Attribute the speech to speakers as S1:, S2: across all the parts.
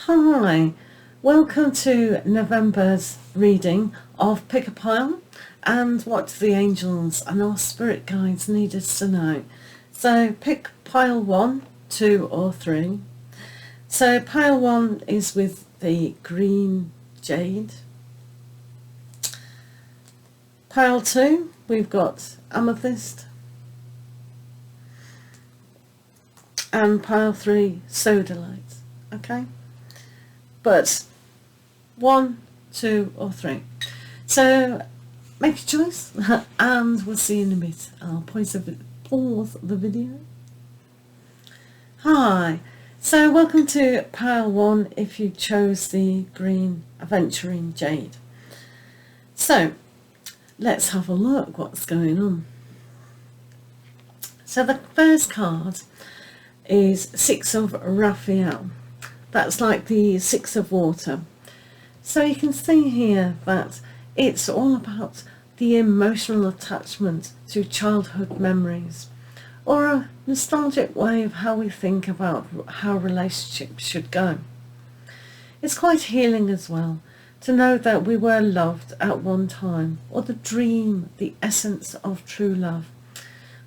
S1: Hi, welcome to November's reading of Pickapile and what the angels and our spirit guides need us to know. So pick pile 1, 2 or 3. So pile 1 is with the green jade. Pile 2 we've got amethyst. And pile 3 sodalite. Okay? But 1, 2 or 3. So make a choice and we'll see you in a bit. I'll pause the video. Hi, so welcome to pile 1 if you chose the green aventurine jade. So let's have a look what's going on. So the first card is 6 of Raphael. That's like the 6 of water. So you can see here that it's all about the emotional attachment to childhood memories, or a nostalgic way of how we think about how relationships should go. It's quite healing as well to know that we were loved at one time, or the dream, the essence of true love,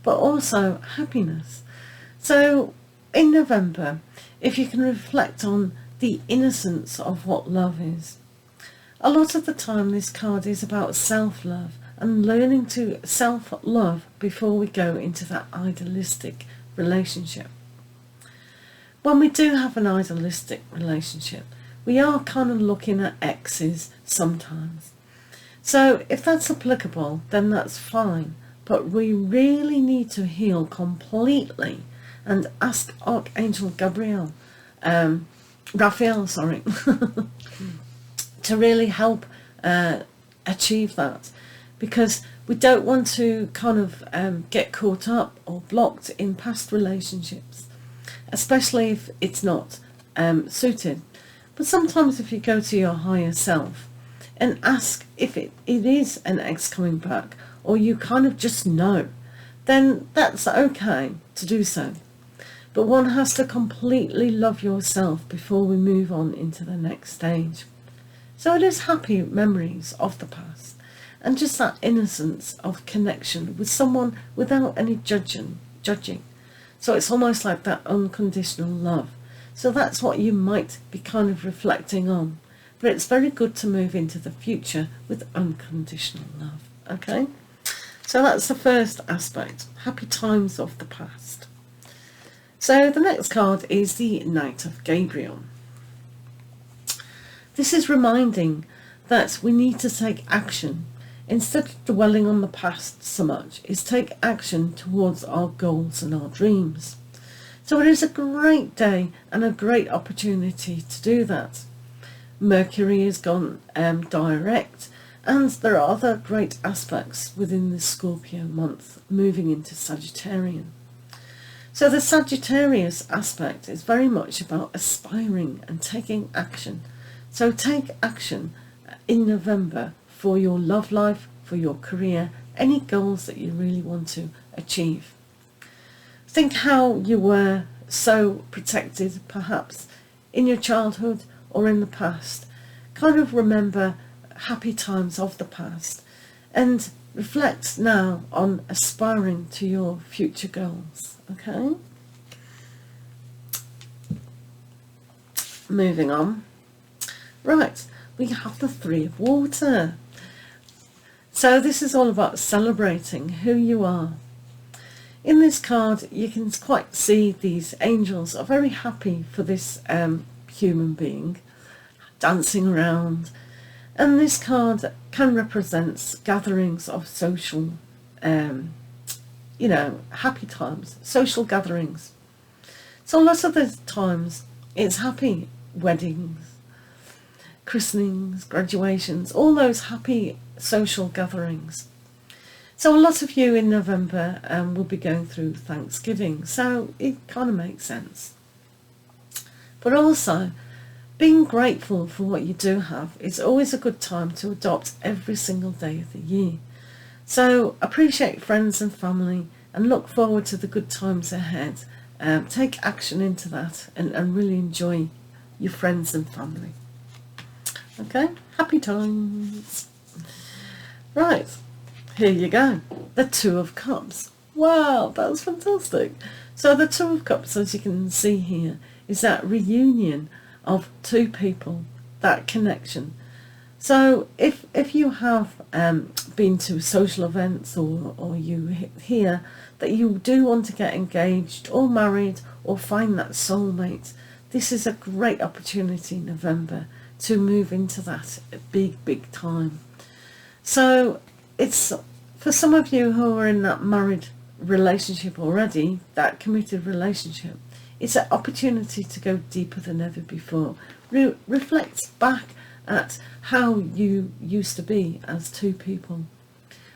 S1: but also happiness. So in November, if you can reflect on the innocence of what love is. A lot of the time this card is about self-love and learning to self-love before we go into that idealistic relationship. When we do have an idealistic relationship, we are kind of looking at exes sometimes. So if that's applicable, then that's fine. But we really need to heal completely and ask Archangel Raphael, to really help achieve that, because we don't want to kind of get caught up or blocked in past relationships, especially if it's not suited. But sometimes if you go to your higher self and ask if it is an ex coming back, or you kind of just know, then that's okay to do so. But one has to completely love yourself before we move on into the next stage. So it is happy memories of the past and just that innocence of connection with someone without any judging. So it's almost like that unconditional love. So that's what you might be kind of reflecting on. But it's very good to move into the future with unconditional love. Okay? So that's the first aspect. Happy times of the past. So the next card is the Knight of Gabriel. This is reminding that we need to take action. Instead of dwelling on the past so much, is take action towards our goals and our dreams. So it is a great day and a great opportunity to do that. Mercury has gone direct, and there are other great aspects within the Scorpio month moving into Sagittarian. So the Sagittarius aspect is very much about aspiring and taking action. So take action in November for your love life, for your career, any goals that you really want to achieve. Think how you were so protected perhaps in your childhood or in the past. Kind of remember happy times of the past and reflect now on aspiring to your future goals. Okay, moving on. Right, we have the 3 of water. So this is all about celebrating who you are. In this card you can quite see these angels are very happy for this human being dancing around, and this card can represent gatherings of social happy times, social gatherings. So a lot of the times it's happy weddings, christenings, graduations, all those happy social gatherings. So a lot of you in November will be going through Thanksgiving, so it kind of makes sense. But also, being grateful for what you do have is always a good time to adopt every single day of the year. So appreciate friends and family and look forward to the good times ahead. Take action into that and really enjoy your friends and family. Okay, happy times. Right, here you go. The Two of Cups. Wow, that was fantastic. So the Two of Cups, as you can see here, is that reunion of two people, that connection. So if you have been to social events, or you hear that you do want to get engaged or married or find that soulmate, this is a great opportunity in November to move into that big time. So it's for some of you who are in that married relationship already, that committed relationship, it's an opportunity to go deeper than ever before. Reflect back at how you used to be as two people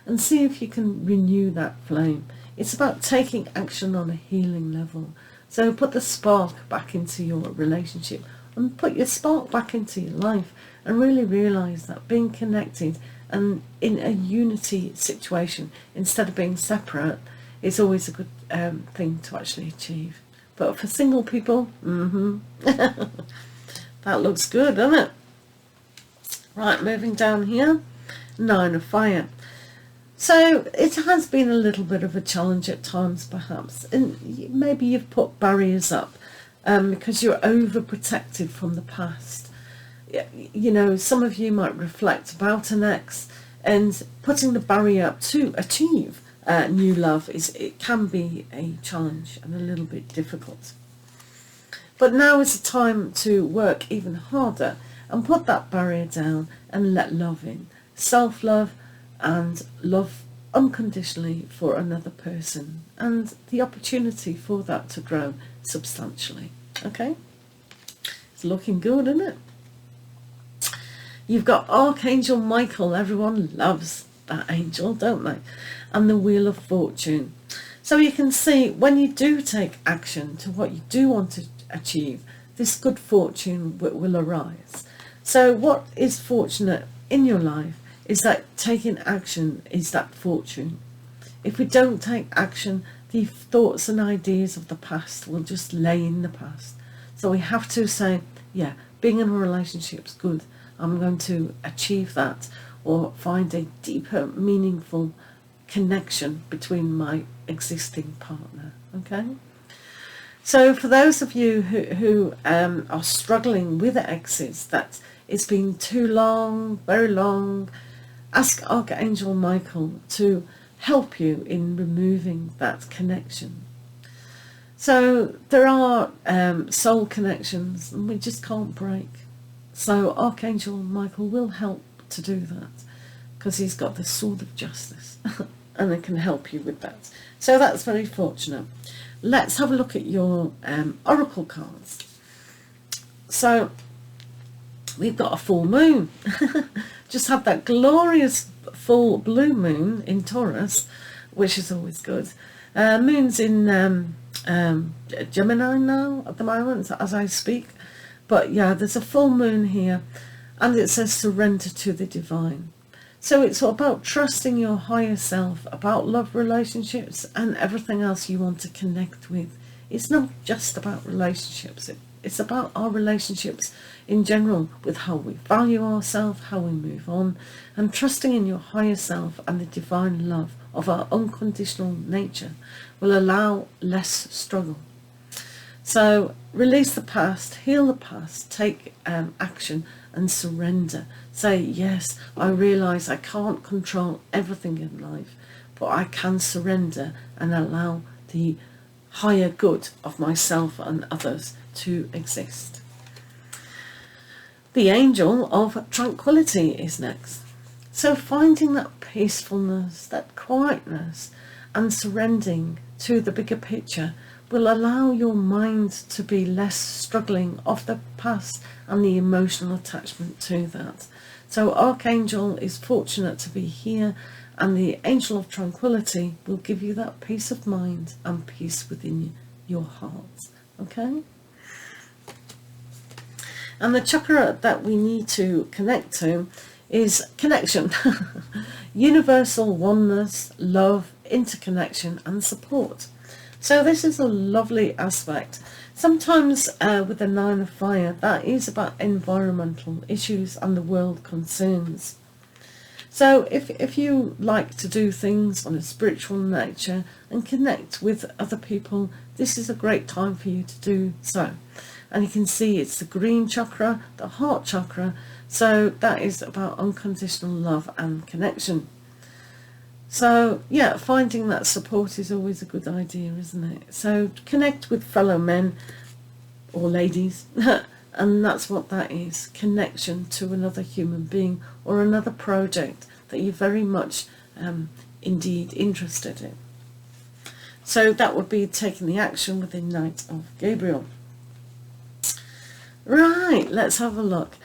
S1: and see if you can renew that flame. It's about taking action on a healing level. So put the spark back into your relationship and put your spark back into your life, and really realize that being connected and in a unity situation instead of being separate is always a good thing to actually achieve. But for single people, that looks good, doesn't it? Right, moving down here, Nine of Fire. So it has been a little bit of a challenge at times, perhaps, and maybe you've put barriers up because you're overprotected from the past. You know, some of you might reflect about an ex, and putting the barrier up to achieve new love it can be a challenge and a little bit difficult. But now is the time to work even harder and put that barrier down and let love in. Self-love and love unconditionally for another person, and the opportunity for that to grow substantially. Okay, it's looking good, isn't it? You've got Archangel Michael. Everyone loves that angel, don't they? And the Wheel of Fortune. So you can see when you do take action to what you do want to achieve, this good fortune will arise. So what is fortunate in your life is that taking action is that fortune. If we don't take action, the thoughts and ideas of the past will just lay in the past. So we have to say, yeah, being in a relationship is good. I'm going to achieve that, or find a deeper, meaningful connection between my existing partner. Okay? So for those of you who are struggling with exes, that it's been too long, very long, ask Archangel Michael to help you in removing that connection. So there are soul connections and we just can't break. So Archangel Michael will help to do that, because he's got the sword of justice and it can help you with that. So that's very fortunate. Let's have a look at your oracle cards. So we've got a full moon. Just had that glorious full blue moon in Taurus, which is always good. Moon's in Gemini now at the moment as I speak. But yeah, there's a full moon here, and it says surrender to the divine. So it's all about trusting your higher self, about love relationships and everything else you want to connect with. It's not just about relationships. It's about our relationships in general, with how we value ourselves, how we move on, and trusting in your higher self and the divine love of our unconditional nature will allow less struggle. So release the past, heal the past, take action and surrender. Say, yes, I realise I can't control everything in life, but I can surrender and allow the higher good of myself and others to exist. The Angel of Tranquility is next. So finding that peacefulness, that quietness, and surrendering to the bigger picture will allow your mind to be less struggling of the past and the emotional attachment to that. So Archangel is fortunate to be here, and the Angel of Tranquility will give you that peace of mind and peace within your heart. Okay? And the chakra that we need to connect to is connection. Universal oneness, love, interconnection and support. So this is a lovely aspect Sometimes with the Nine of Fire, that is about environmental issues and the world concerns. So if you like to do things on a spiritual nature and connect with other people, this is a great time for you to do so. And you can see it's the green chakra, the heart chakra, so that is about unconditional love and connection. So yeah, finding that support is always a good idea, isn't it? So connect with fellow men or ladies and that's what that is, connection to another human being or another project that you're very much indeed interested in. So that would be taking the action with the Knight of Gabriel. Right, let's have a look.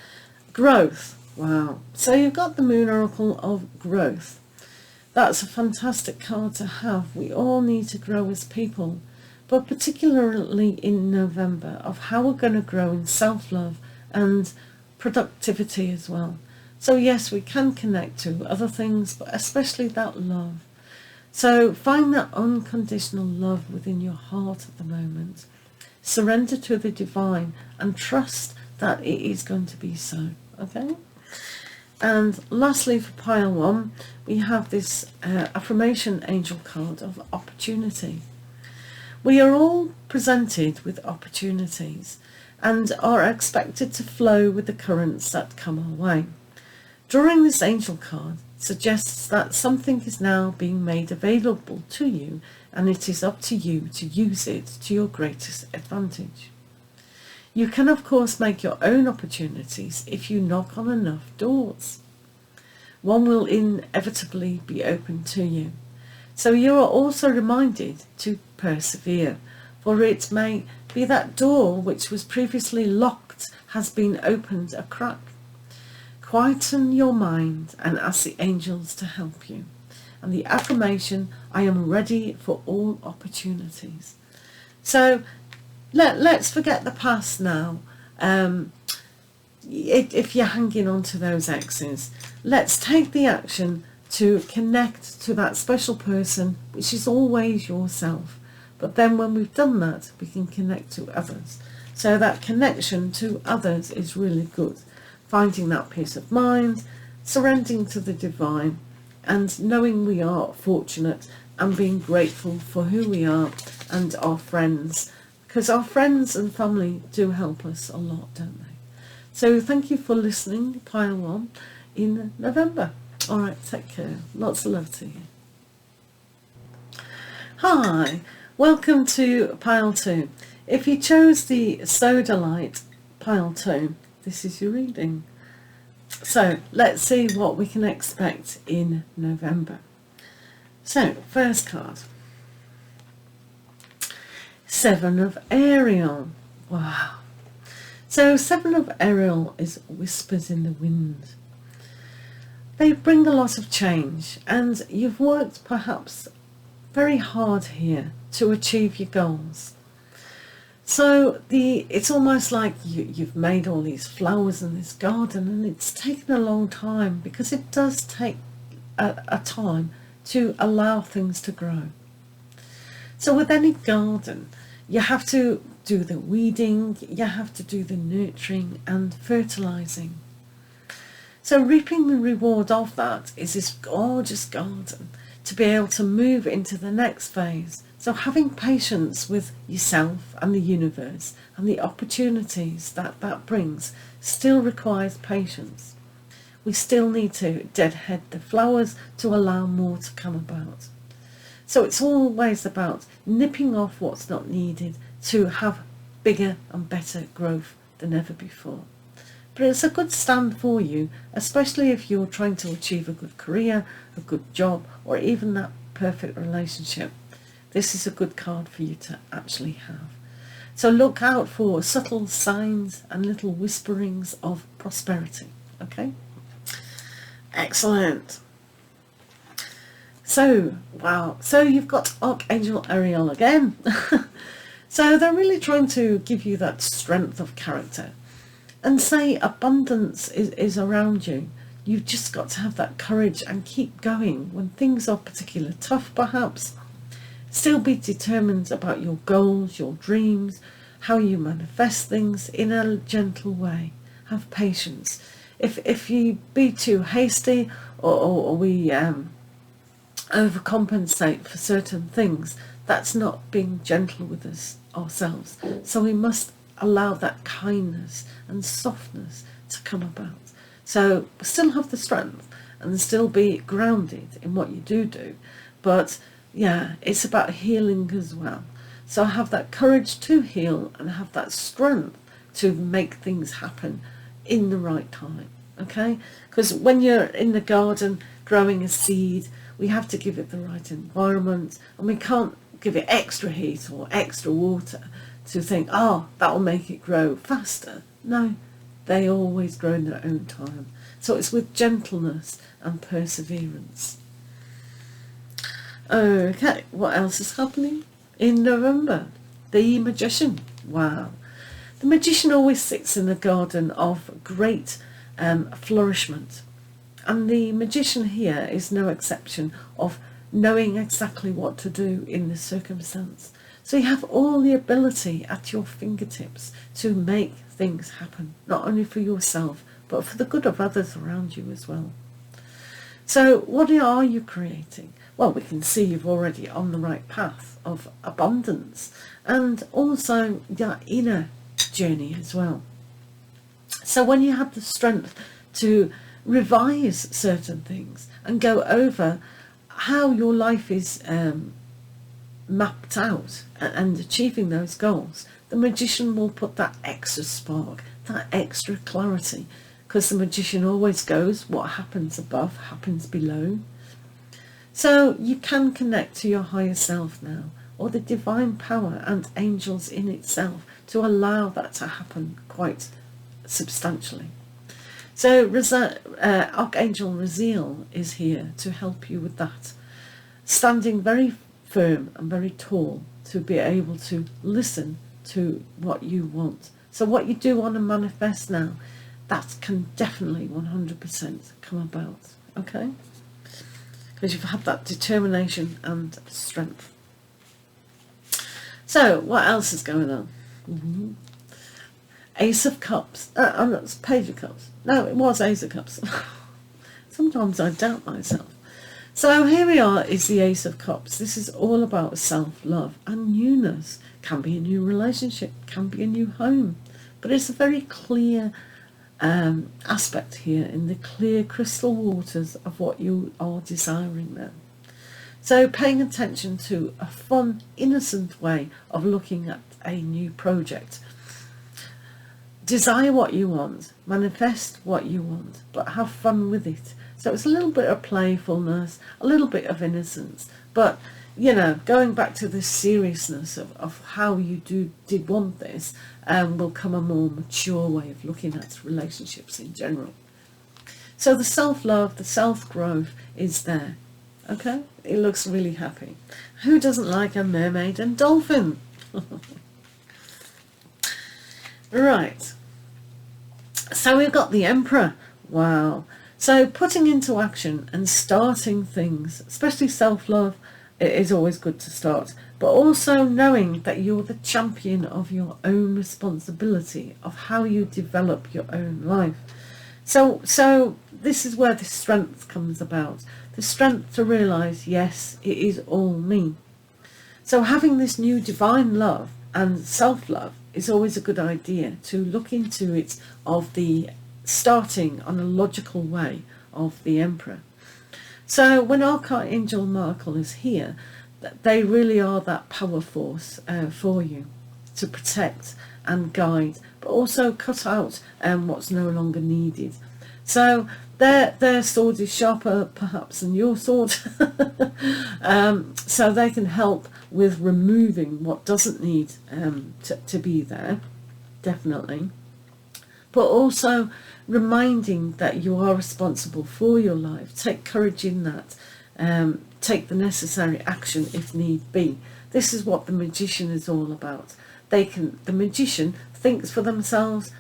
S1: Growth. Wow. So you've got the Moon Oracle of Growth. That's a fantastic card to have. We all need to grow as people, but particularly in November, of how we're going to grow in self-love and productivity as well. So yes, we can connect to other things, but especially that love. So find that unconditional love within your heart at the moment. Surrender to the divine and trust that it is going to be so. Okay? And lastly, for pile 1, we have this affirmation angel card of opportunity. We are all presented with opportunities and are expected to flow with the currents that come our way. Drawing this angel card suggests that something is now being made available to you, and it is up to you to use it to your greatest advantage. You can of course make your own opportunities if you knock on enough doors. One will inevitably be open to you. So you are also reminded to persevere, for it may be that door which was previously locked has been opened a crack. Quieten your mind and ask the angels to help you. And the affirmation, I am ready for all opportunities. So let's forget the past now. If you're hanging on to those exes, let's take the action to connect to that special person, which is always yourself. But then when we've done that, we can connect to others. So that connection to others is really good. Finding that peace of mind, surrendering to the divine, and knowing we are fortunate and being grateful for who we are and our friends, because our friends and family do help us a lot, don't they? So thank you for listening, pile 1 in November. All right, take care. Lots of love to you. Hi, welcome to pile 2. If you chose the Soda Light pile 2, this is your reading. So let's see what we can expect in November. So first card, 7 of Ariel. Wow. So 7 of Ariel is whispers in the wind. They bring a lot of change, and you've worked perhaps very hard here to achieve your goals. So it's almost like you've made all these flowers in this garden, and it's taken a long time, because it does take a time to allow things to grow. So with any garden, you have to do the weeding, you have to do the nurturing and fertilizing. So reaping the reward of that is this gorgeous garden to be able to move into the next phase. So having patience with yourself and the universe and the opportunities that brings still requires patience. We still need to deadhead the flowers to allow more to come about. So it's always about nipping off what's not needed to have bigger and better growth than ever before. But it's a good stand for you, especially if you're trying to achieve a good career, a good job, or even that perfect relationship. This is a good card for you to actually have. So look out for subtle signs and little whisperings of prosperity. Okay? Excellent. So, wow. So you've got Archangel Ariel again. So they're really trying to give you that strength of character and say abundance is around you. You've just got to have that courage and keep going when things are particularly tough perhaps. Still be determined about your goals, your dreams, how you manifest things in a gentle way. Have patience. If you be too hasty, or we overcompensate for certain things, that's not being gentle with ourselves. So we must allow that kindness and softness to come about. So still have the strength and still be grounded in what you do, but yeah, it's about healing as well. So have that courage to heal and have that strength to make things happen in the right time, okay? Because when you're in the garden growing a seed, we have to give it the right environment, and we can't give it extra heat or extra water to think, oh, that will make it grow faster. No, they always grow in their own time. So it's with gentleness and perseverance. Okay, what else is happening in November? The Magician. Wow. The Magician always sits in a garden of great flourishment. And the Magician here is no exception of knowing exactly what to do in this circumstance. So you have all the ability at your fingertips to make things happen, not only for yourself, but for the good of others around you as well. So what are you creating? Well, we can see you're already on the right path of abundance, and also your inner journey as well. So when you have the strength to revise certain things and go over how your life is mapped out and achieving those goals, the Magician will put that extra spark, that extra clarity, because the Magician always goes, what happens above happens below. So you can connect to your higher self now, or the divine power and angels in itself, to allow that to happen quite substantially. So Archangel Raziel is here to help you with that, standing very firm and very tall to be able to listen to what you want. So what you do want to manifest now, that can definitely 100% come about, okay? Because you've had that determination and strength. So what else is going on? Ace of Cups. It's Page of Cups. No, it was Ace of Cups. Sometimes I doubt myself. So here we are, is the Ace of Cups. This is all about self-love and newness. Can be a new relationship, can be a new home. But it's a very clear aspect here in the clear crystal waters of what you are desiring now. So paying attention to a fun, innocent way of looking at a new project. Desire what you want, manifest what you want, but have fun with it. So it's a little bit of playfulness, a little bit of innocence, but you know, going back to the seriousness of how you did want this, will come a more mature way of looking at relationships in general. So the self-love, the self-growth is there. Okay, it looks really happy. Who doesn't like a mermaid and dolphin? Right. So we've got the Emperor. Wow. So putting into action and starting things, especially self-love, it is always good to start. But also knowing that you're the champion of your own responsibility, of how you develop your own life. So this is where the strength comes about. The strength to realise, yes, it is all me. So having this new divine love and self-love is always a good idea to look into it, of the starting on a logical way of the Emperor. So when Archangel Michael is here, they really are that power force for you to protect and guide, but also cut out what's no longer needed. So their sword is sharper perhaps than your sword, so they can help with removing what doesn't need to be there, definitely. But also reminding that you are responsible for your life. Take courage in that. Take the necessary action if need be. This is what the Magician is all about. The Magician thinks for themselves,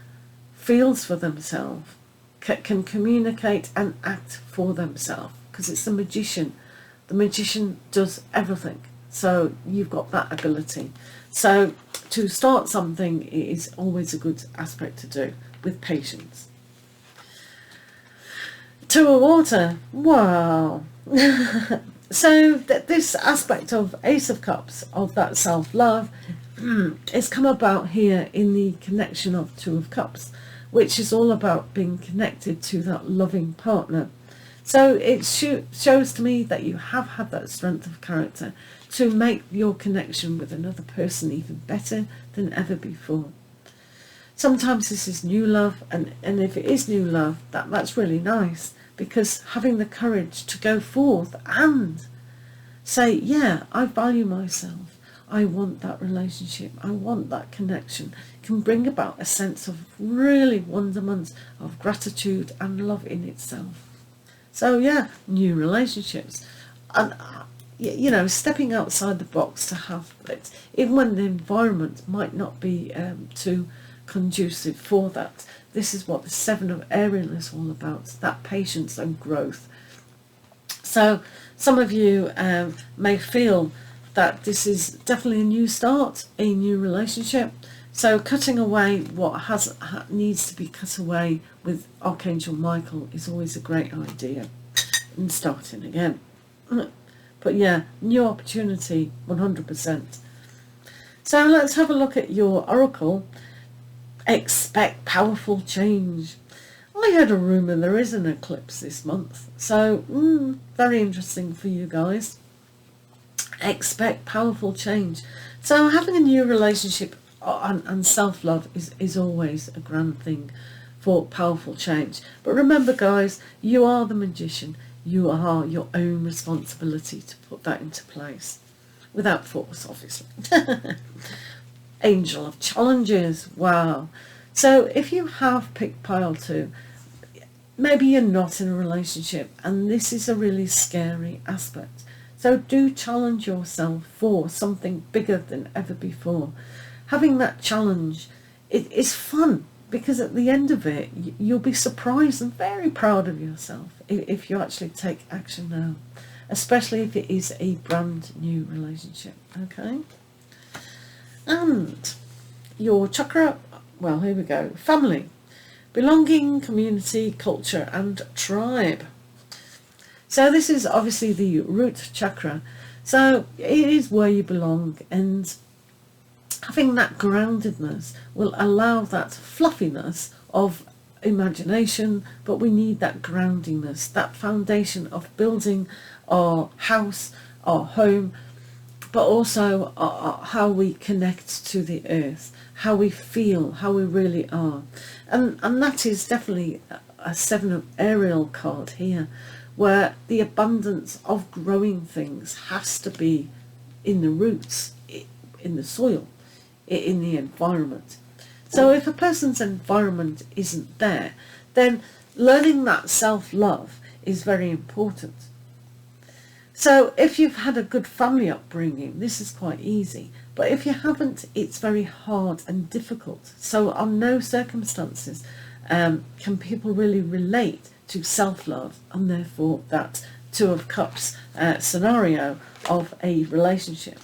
S1: feels for themselves, can communicate and act for themselves, because it's the Magician. The Magician does everything. So you've got that ability. So to start something is always a good aspect to do with patience. Two of Water, wow. So this aspect of Ace of Cups, of that self-love, it's come about here in the connection of Two of Cups, which is all about being connected to that loving partner. So it shows to me that you have had that strength of character to make your connection with another person even better than ever before. Sometimes this is new love, and if it is new love, that's really nice, because having the courage to go forth and say, yeah, I value myself, I want that relationship, I want that connection, can bring about a sense of really wonderment, of gratitude and love in itself. So yeah, new relationships, and you know, stepping outside the box to have it, even when the environment might not be too conducive for that. This is what the Seven of Ariel is all about, that patience and growth. So some of you may feel that this is definitely a new start, a new relationship. So cutting away what needs to be cut away with Archangel Michael is always a great idea, and starting again. But yeah, new opportunity, 100%. So let's have a look at your oracle. Expect powerful change. I heard a rumour there is an eclipse this month, so very interesting for you guys. Expect powerful change. So having a new relationship and self-love is always a grand thing for powerful change. But remember guys, you are the magician. You are your own responsibility to put that into place, without force obviously. Angel of Challenges, wow. So if you have pickapile 2, maybe you're not in a relationship and this is a really scary aspect. So do challenge yourself for something bigger than ever before. Having that challenge, it is fun, because at the end of it you'll be surprised and very proud of yourself if you actually take action now, especially if it is a brand new relationship. Okay, and your chakra, well, here we go. Family, belonging, community, culture and tribe. So this is obviously the root chakra, so it is where you belong, and having that groundedness will allow that fluffiness of imagination, but we need that groundiness, that foundation of building our house, our home, but also how we connect to the earth, how we feel, how we really are. And that is definitely a Seven of Ariel card here, where the abundance of growing things has to be in the roots, in the soil, in the environment. So if a person's environment isn't there, then learning that self-love is very important. So if you've had a good family upbringing, this is quite easy. But if you haven't, it's very hard and difficult. So on no circumstances can people really relate to self-love, and therefore that Two of Cups scenario of a relationship.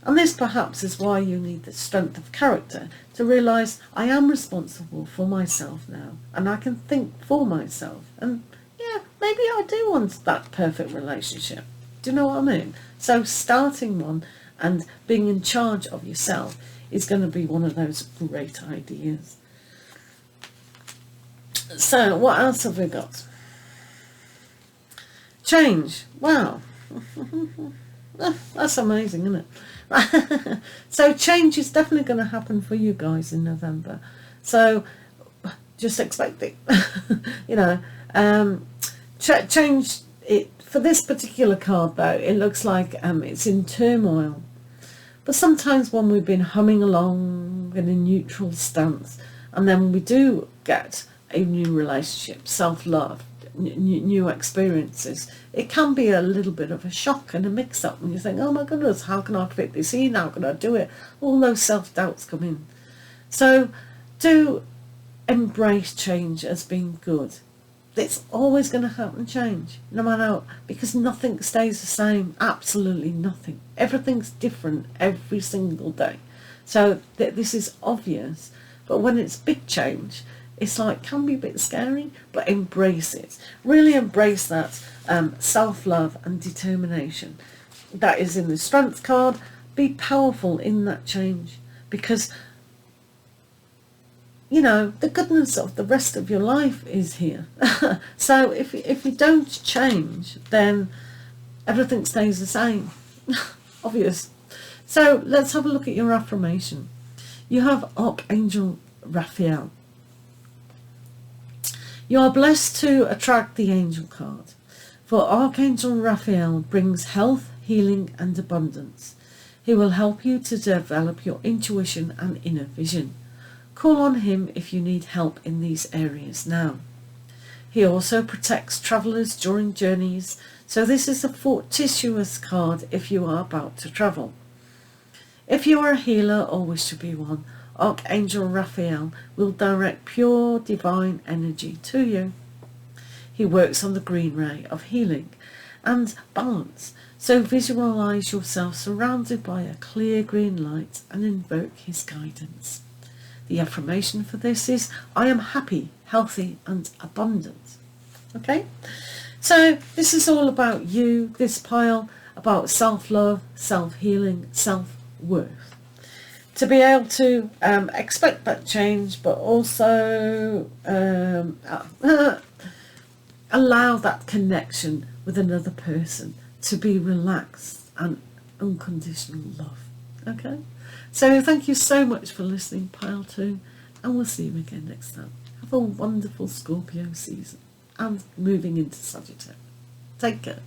S1: And this perhaps is why you need the strength of character to realise I am responsible for myself now, and I can think for myself, and yeah, maybe I do want that perfect relationship. Do you know what I mean? So starting one and being in charge of yourself is going to be one of those great ideas. So what else have we got? Change. Wow. That's amazing, isn't it? So change is definitely going to happen for you guys in November. So just expect it. You know, change it. For this particular card though, it looks like it's in turmoil. But sometimes when we've been humming along in a neutral stance, and then we do get a new relationship, self-love, new experiences, it can be a little bit of a shock and a mix-up, and you think, oh my goodness, how can I fit this in, how can I do it? All those self-doubts come in. So do embrace change as being good. It's always going to happen, change, no matter what, because nothing stays the same, absolutely nothing. Everything's different every single day. So this is obvious, but when it's big change, it's like, can be a bit scary, but embrace it. Really embrace that self-love and determination. That is in the Strength card. Be powerful in that change, because, you know, the goodness of the rest of your life is here. So if you don't change, then everything stays the same. Obvious. So let's have a look at your affirmation. You have Archangel Raphael. You are blessed to attract the angel card, for Archangel Raphael brings health, healing and abundance. He will help you to develop your intuition and inner vision. Call on him if you need help in these areas now. He also protects travellers during journeys, so this is a fortuitous card if you are about to travel. If you are a healer or wish to be one, Archangel Raphael will direct pure divine energy to you. He works on the green ray of healing and balance, so visualize yourself surrounded by a clear green light and invoke his guidance. The affirmation for this is, I am happy, healthy and abundant. Okay, so this is all about you, this pile, about self-love, self-healing, self-worth. To be able to expect that change, but also allow that connection with another person to be relaxed and unconditional love. Okay, so thank you so much for listening, pile 2, and we'll see you again next time. Have a wonderful Scorpio season and moving into Sagittarius. Take care.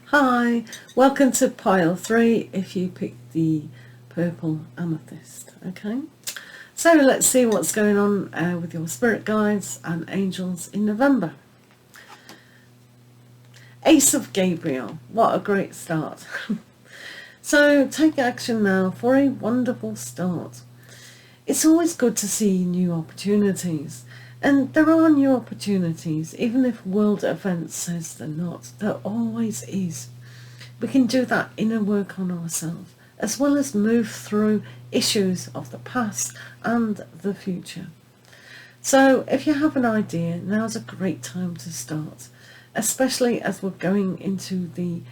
S1: Hi, welcome to pile 3 if you picked the purple amethyst. Okay, so let's see what's going on with your spirit guides and angels in November. Ace of Gabriel, what a great start. So take action now for a wonderful start. It's always good to see new opportunities, and there are new opportunities, even if world events says they're not. There always is. We can do that inner work on ourselves, as well as move through issues of the past and the future. So if you have an idea, now's a great time to start, especially as we're going into the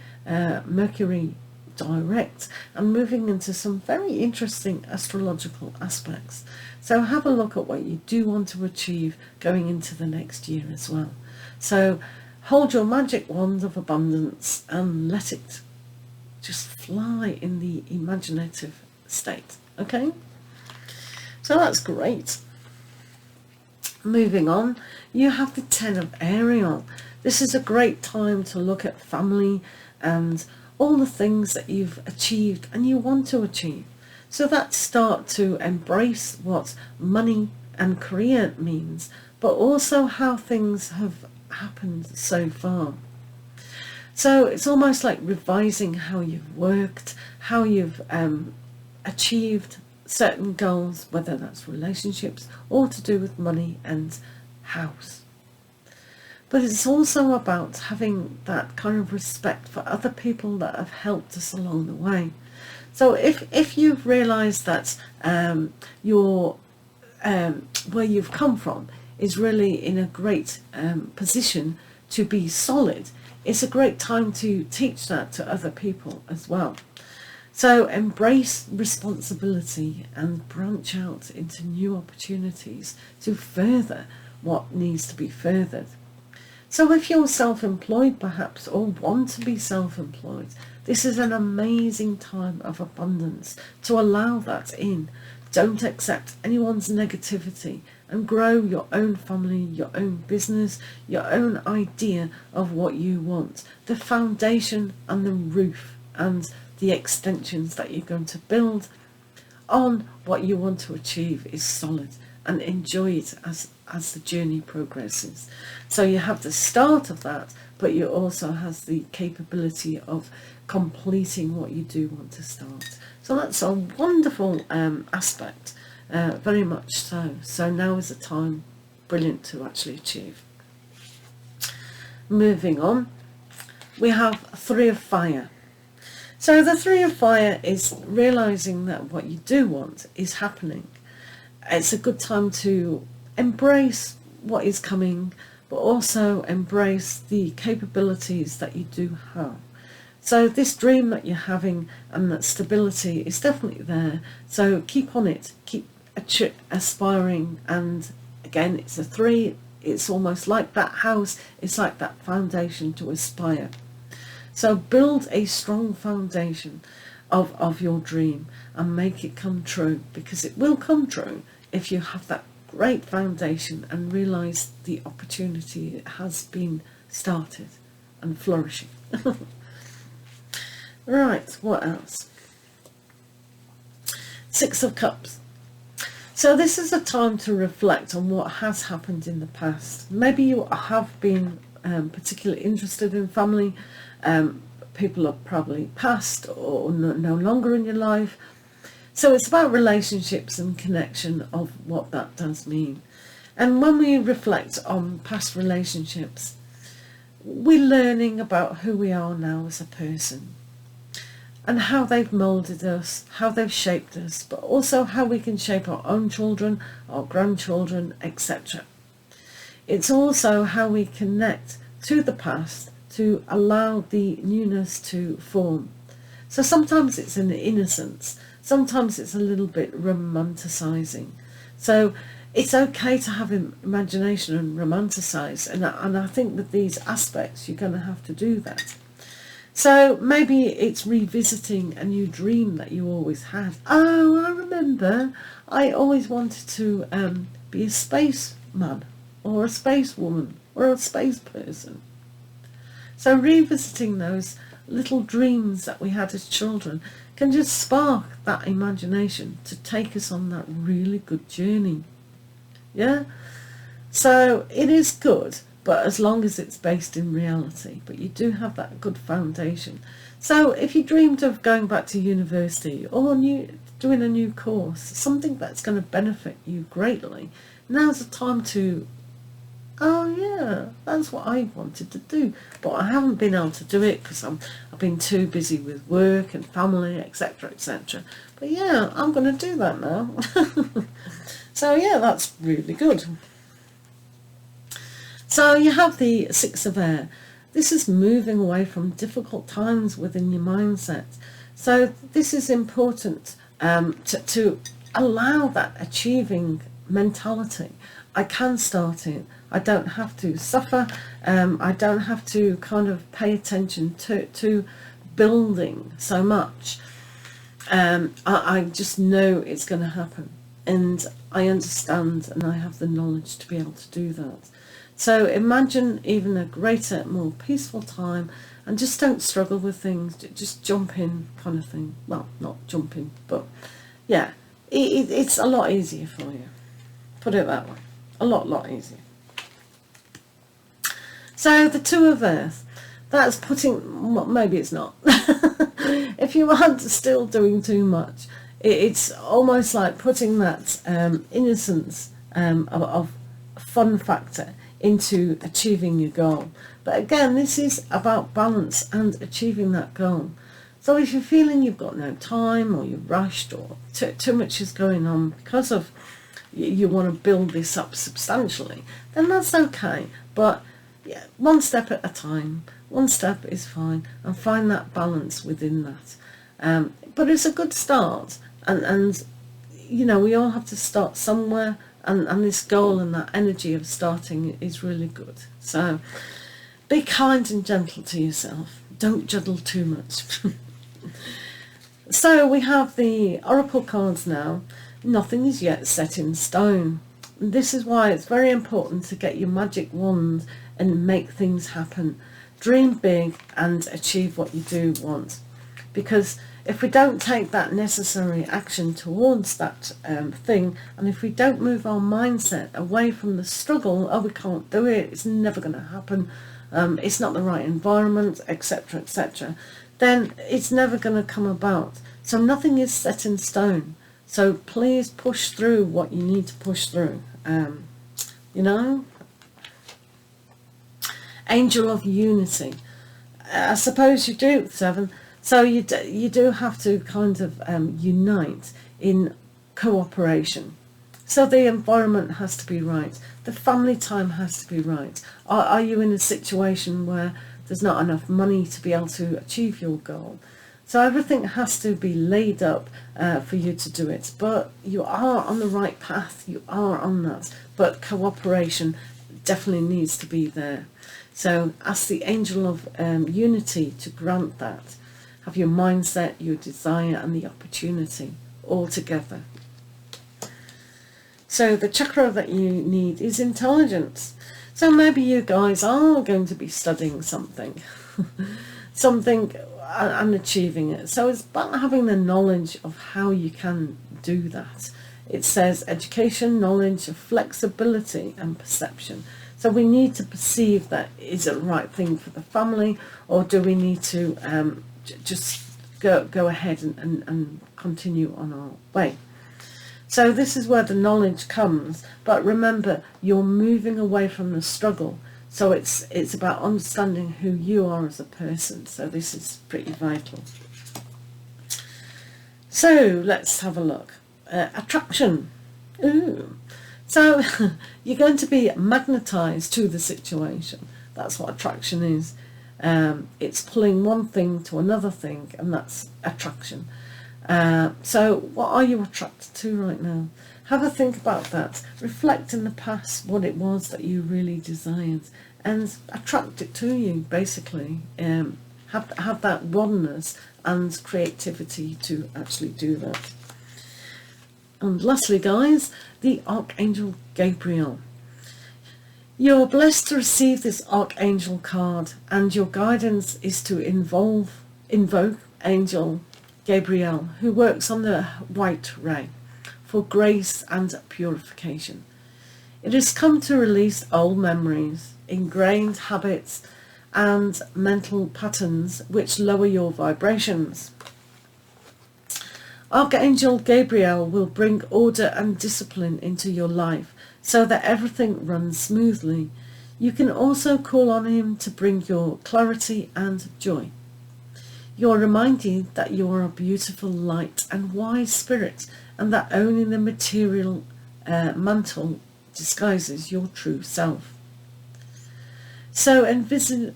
S1: Mercury direct and moving into some very interesting astrological aspects. So have a look at what you do want to achieve going into the next year as well. So hold your magic wand of abundance and let it just fly in the imaginative state. Okay, so that's great. Moving on, you have the 10 of Ariel. This is a great time to look at family and all the things that you've achieved and you want to achieve. So that start to embrace what money and career means, but also how things have happened so far. So it's almost like revising how you've worked, how you've achieved certain goals, whether that's relationships or to do with money and house. But it's also about having that kind of respect for other people that have helped us along the way. So if you've realised that where you've come from is really in a great position to be solid, it's a great time to teach that to other people as well. So embrace responsibility and branch out into new opportunities to further what needs to be furthered. So if you're self-employed perhaps, or want to be self-employed, this is an amazing time of abundance to allow that in. Don't accept anyone's negativity and grow your own family, your own business, your own idea of what you want. The foundation and the roof and the extensions that you're going to build on what you want to achieve is solid, and enjoy it as the journey progresses. So you have the start of that, but you also have the capability of completing what you do want to start. So that's a wonderful aspect, very much so. So now is the time, brilliant, to actually achieve. Moving on, we have 3 of Fire. So the Three of Fire is realising that what you do want is happening. It's a good time to embrace what is coming, but also embrace the capabilities that you do have. So this dream that you're having and that stability is definitely there. So keep on it, keep aspiring. And again, it's a 3. It's almost like that house. It's like that foundation to aspire. So build a strong foundation of your dream and make it come true, because it will come true if you have that great foundation and realise the opportunity has been started and flourishing. Right, what else? 6 of Cups. So this is a time to reflect on what has happened in the past. Maybe you have been particularly interested in family. People are probably passed or no longer in your life. So it's about relationships and connection of what that does mean. And when we reflect on past relationships, we're learning about who we are now as a person and how they've moulded us, how they've shaped us, but also how we can shape our own children, our grandchildren, etc. It's also how we connect to the past to allow the newness to form. So sometimes it's an innocence, sometimes it's a little bit romanticising. So it's okay to have imagination and romanticise, and I think with these aspects you're going to have to do that. So maybe it's revisiting a new dream that you always had. Oh, I remember I always wanted to be a spaceman or a space woman or a space person. So revisiting those little dreams that we had as children can just spark that imagination to take us on that really good journey. Yeah? So it is good, but as long as it's based in reality, but you do have that good foundation. So if you dreamed of going back to university or doing a new course, something that's going to benefit you greatly, now's the time to, oh yeah, that's what I wanted to do, but I haven't been able to do it because I've been too busy with work and family, etc, etc. But yeah, I'm going to do that now. So yeah, that's really good. So you have the 6 of Air. This is moving away from difficult times within your mindset. So this is important to allow that achieving mentality. I can start it. I don't have to suffer. I don't have to kind of pay attention to building so much. I just know it's going to happen. And I understand and I have the knowledge to be able to do that. So imagine even a greater, more peaceful time, and just don't struggle with things, just jump in kind of thing. Well, not jump in, but yeah, it's a lot easier for you. Put it that way, a lot easier. So the 2 of Earth, that's putting, well, maybe it's not. If you aren't still doing too much, it's almost like putting that innocence of fun factor into achieving your goal. But again, this is about balance and achieving that goal. So if you're feeling you've got no time, or you're rushed, or too much is going on because of you want to build this up substantially, then that's okay. But yeah, one step at a time, one step is fine, and find that balance within that. But it's a good start, and you know, we all have to start somewhere. And this goal and that energy of starting is really good. So be kind and gentle to yourself. Don't juggle too much. So we have the Oracle cards now. Nothing is yet set in stone. And this is why it's very important to get your magic wand and make things happen. Dream big and achieve what you do want. Because if we don't take that necessary action towards that thing, and if we don't move our mindset away from the struggle, oh, we can't do it, it's never going to happen, it's not the right environment, etc, etc, then it's never going to come about. So nothing is set in stone. So please push through what you need to push through. You know, Angel of Unity. I suppose you do, 7. So you do have to kind of unite in cooperation. So the environment has to be right. The family time has to be right. Are you in a situation where there's not enough money to be able to achieve your goal? So everything has to be laid up for you to do it. But you are on the right path. You are on that. But cooperation definitely needs to be there. So ask the angel of unity to grant that. Have your mindset, your desire and the opportunity all together. So the chakra that you need is intelligence. So maybe you guys are going to be studying something, something and achieving it. So it's about having the knowledge of how you can do that. It says education, knowledge, flexibility and perception. So we need to perceive that is it the right thing for the family, or do we need to just go ahead and continue on our way. So this is where the knowledge comes, but remember, you're moving away from the struggle. So it's about understanding who you are as a person. So this is pretty vital. So let's have a look. Attraction. Ooh. So you're going to be magnetized to the situation. That's what attraction is. It's pulling one thing to another thing, and that's attraction. So what are you attracted to right now? Have a think about that. Reflect in the past what it was that you really desired and attract it to you, basically. Have that oneness and creativity to actually do that. And lastly, guys, the Archangel Gabriel. You're blessed to receive this Archangel card, and your guidance is to invoke Angel Gabriel, who works on the white ray for grace and purification. It has come to release old memories, ingrained habits and mental patterns which lower your vibrations. Archangel Gabriel will bring order and discipline into your life so that everything runs smoothly. You can also call on him to bring your clarity and joy. You're reminded that you are a beautiful light and wise spirit, and that only the material mantle disguises your true self. So envision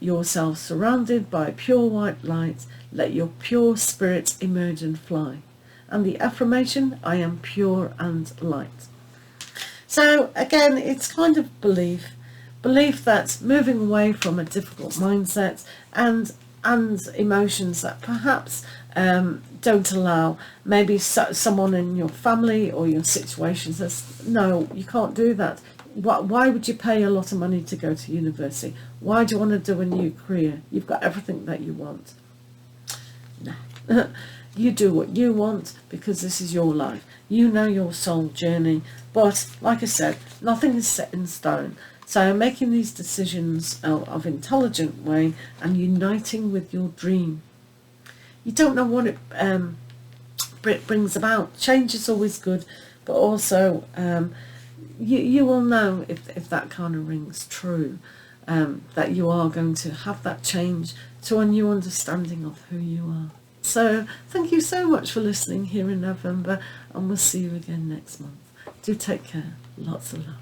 S1: yourself surrounded by pure white light. Let your pure spirit emerge and fly. And the affirmation, I am pure and light. So again, it's kind of belief that moving away from a difficult mindset and emotions that perhaps don't allow, maybe someone in your family or your situation says, no, you can't do that. Why would you pay a lot of money to go to university? Why do you want to do a new career? You've got everything that you want. No. You do what you want because this is your life. You know your soul journey. But like I said, nothing is set in stone. So making these decisions of intelligent way and uniting with your dream. You don't know what it brings about. Change is always good, but also you will know if that kind of rings true, that you are going to have that change to a new understanding of who you are. So thank you so much for listening here in November, and we'll see you again next month. Do take care. Lots of love.